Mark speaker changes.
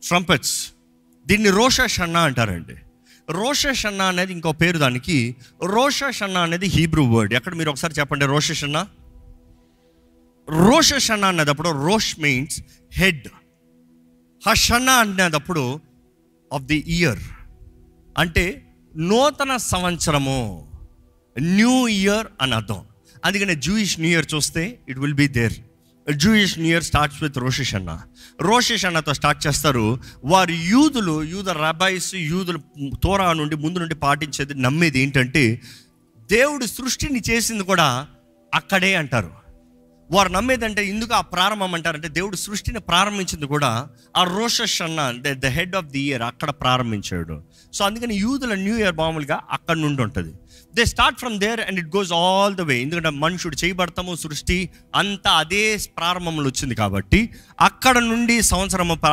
Speaker 1: Trumpets. దీన్ని Roche హషన్నా అంటారండి. Roche హషన్నా అనేది ఇంకో పేరు దానికి. రోష్ హషన్నా అనేది హీబ్రూ వర్డ్. ఎక్కడ మీరు ఒకసారి చెప్పండి రోష్ హషన్నా. రోష్ హషన్నా అనేటప్పుడు రోష్ మీన్స్ హెడ్, హషన్నా అనేటప్పుడు ఆఫ్ ది ఇయర్, అంటే నూతన సంవత్సరము, న్యూ ఇయర్ అని అర్థం. అందుకనే జూయిష్ న్యూ ఇయర్ చూస్తే it will be there. Jewish new year starts with Rosh Hashanah. Rosh హషన్నాతో స్టార్ట్ చేస్తారు. వారు యూద రబాయిస్, యూదులు తోరా నుండి ముందు నుండి పాటించేది, నమ్మేది ఏంటంటే దేవుడు సృష్టిని చేసింది కూడా అక్కడే అంటారు. వారు నమ్మేదంటే ఎందుకు ఆ ప్రారంభం అంటారంటే దేవుడు సృష్టిని ప్రారంభించింది కూడా ఆ Rosh Hashanah, the head of the year, అక్కడ ప్రారంభించాడు. సో అందుకని యూదుల న్యూ ఇయర్ మామూలుగా అక్కడ నుండి ఉంటుంది. They start from there and it goes all the way. ఎందుకంటే మనుషుడు చేయబడతాము, సృష్టి అంతా అదే ప్రారంభంలో వచ్చింది కాబట్టి అక్కడ నుండి సంవత్సరం